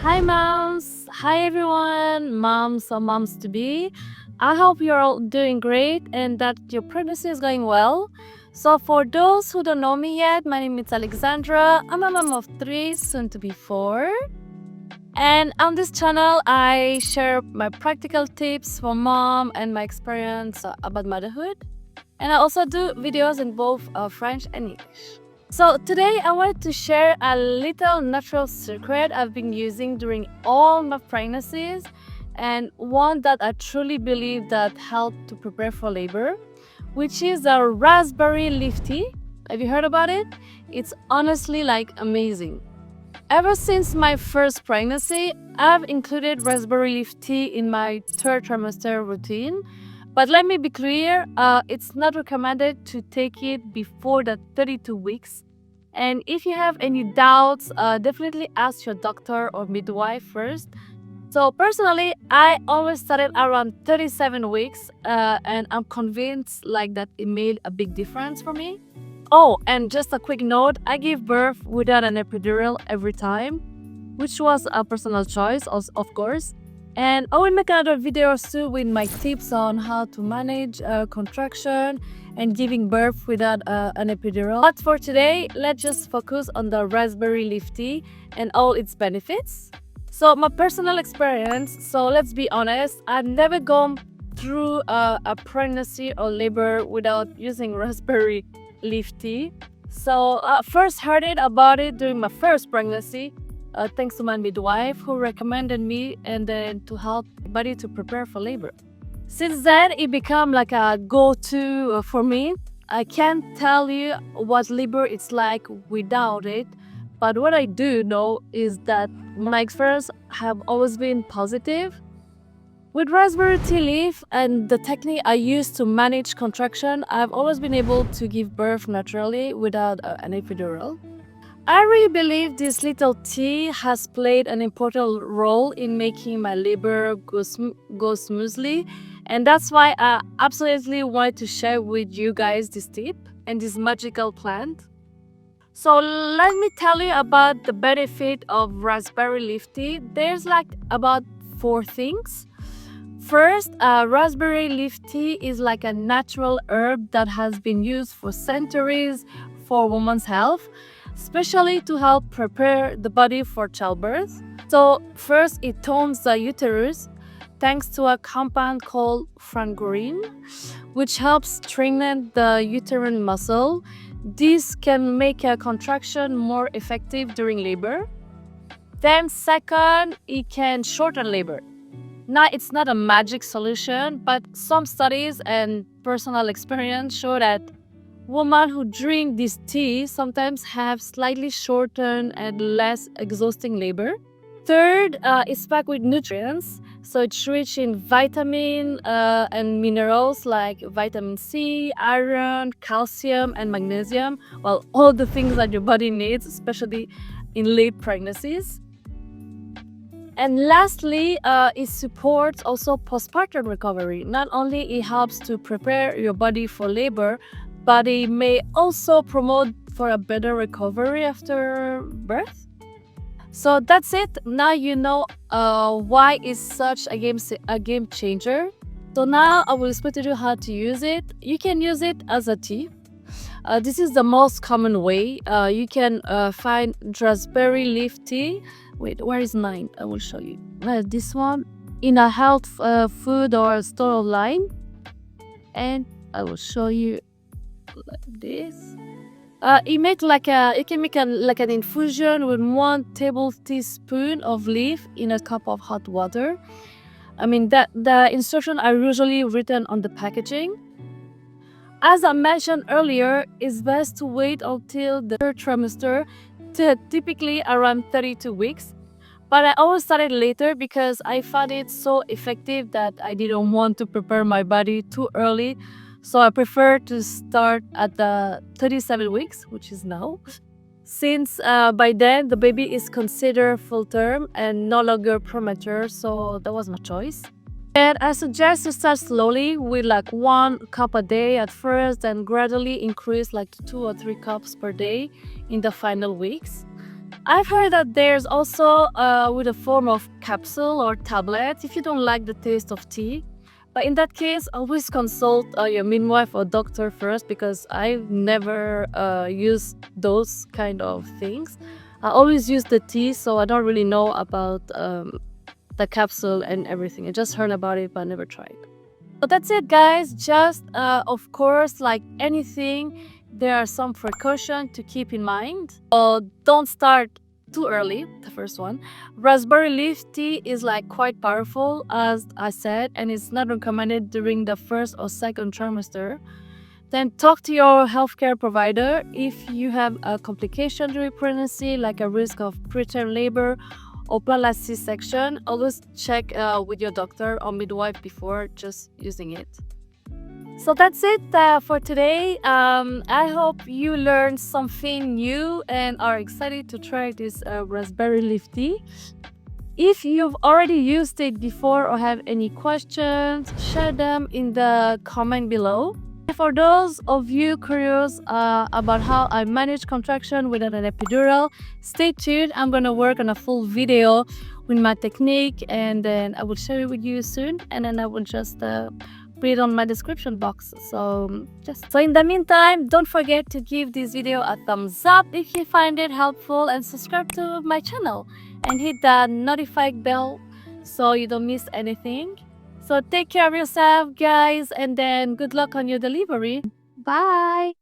Hi, moms. Hi, everyone. Moms or moms to be. I hope you're all doing great and that your pregnancy is going well. So, for those who don't know me yet, my name is Alexandra. I'm a mom of three, soon to be four. And on this channel, I share my practical tips for mom and my experience about motherhood. And I also do videos in both French and English. So today I wanted to share a little natural secret I've been using during all my pregnancies, and one that I truly believe that helped to prepare for labor, which is a raspberry leaf tea. Have you heard about it? It's honestly like amazing. Ever since my first pregnancy, I've included raspberry leaf tea in my third trimester routine. But let me be clear, it's not recommended to take it before the 32 weeks. And if you have any doubts, definitely ask your doctor or midwife first. So personally, I always started around 37 weeks, and I'm convinced that it made a big difference for me. Oh, and just a quick note, I gave birth without an epidural every time, which was a personal choice, of course. And I will make another video soon with my tips on how to manage contraction and giving birth without an epidural. But for today, let's just focus on the raspberry leaf tea and all its benefits. So my personal experience, so let's be honest, I've never gone through a pregnancy or labor without using raspberry leaf tea. So first heard about it during my first pregnancy, thanks to my midwife who recommended me and then to help my body to prepare for labor. Since then, it became like a go-to for me. I can't tell you what labor is like without it, but what I do know is that my experience have always been positive. With raspberry tea leaf and the technique I use to manage contraction, I've always been able to give birth naturally without an epidural. I really believe this little tea has played an important role in making my labor go smoothly, and that's why I absolutely wanted to share with you guys this tip and this magical plant. So let me tell you about the benefit of raspberry leaf tea. There's about 4 things. First, raspberry leaf tea is like a natural herb that has been used for centuries for women's health, especially to help prepare the body for childbirth. So first, it tones the uterus thanks to a compound called frangorin, which helps strengthen the uterine muscle. This can make a contraction more effective during labor. Then second, it can shorten labor. Now, it's not a magic solution, but some studies and personal experience show that women who drink this tea sometimes have slightly shortened and less exhausting labor. Third, it's packed with nutrients. So it's rich in vitamin and minerals like vitamin C, iron, calcium, and magnesium. Well, all the things that your body needs, especially in late pregnancies. And lastly, it supports also postpartum recovery. Not only it helps to prepare your body for labor, but it may also promote for a better recovery after birth. So that's it. Now you know why it's such a game changer. So now I will explain to you how to use it. You can use it as a tea. This is the most common way. You can find raspberry leaf tea. Wait, where is mine? I will show you. This one in a health food or store line, and I will show you like this. You can make an infusion with 1 tablespoon of leaf in a cup of hot water. I mean that the instructions are usually written on the packaging. As I mentioned earlier, it's best to wait until the third trimester, typically around 32 weeks. But I always started later because I found it so effective that I didn't want to prepare my body too early. So I prefer to start at the 37 weeks, which is now, since by then the baby is considered full term and no longer premature, so that was my choice. And I suggest to start slowly with 1 cup a day at first and gradually increase to 2 or 3 cups per day in the final weeks. I've heard that there's also with a form of capsule or tablet if you don't like the taste of tea. But in that case, always consult your midwife or doctor first, because I've never used those kind of things. I always use the tea, so I don't really know about the capsule and everything. I just heard about it, but I never tried. So that's it, guys. Just of course, like anything, there are some precautions to keep in mind. Don't start too early. The first one, raspberry leaf tea is like quite powerful, as I said, and it's not recommended during the first or second trimester. Then talk to your healthcare provider if you have a complication during pregnancy, like a risk of preterm labor or planned C-section. Always check with your doctor or midwife before just using it. So that's it for today. I hope you learned something new and are excited to try this raspberry leaf tea. If you've already used it before or have any questions, share them in the comment below. For those of you curious about how I manage contraction without an epidural, stay tuned. I'm going to work on a full video with my technique, and then I will share it with you soon, and then I will just put it on my description box. So in the meantime, don't forget to give this video a thumbs up if you find it helpful, and subscribe to my channel and hit the notified bell so you don't miss anything. So take care of yourself, guys, and then good luck on your delivery. Bye.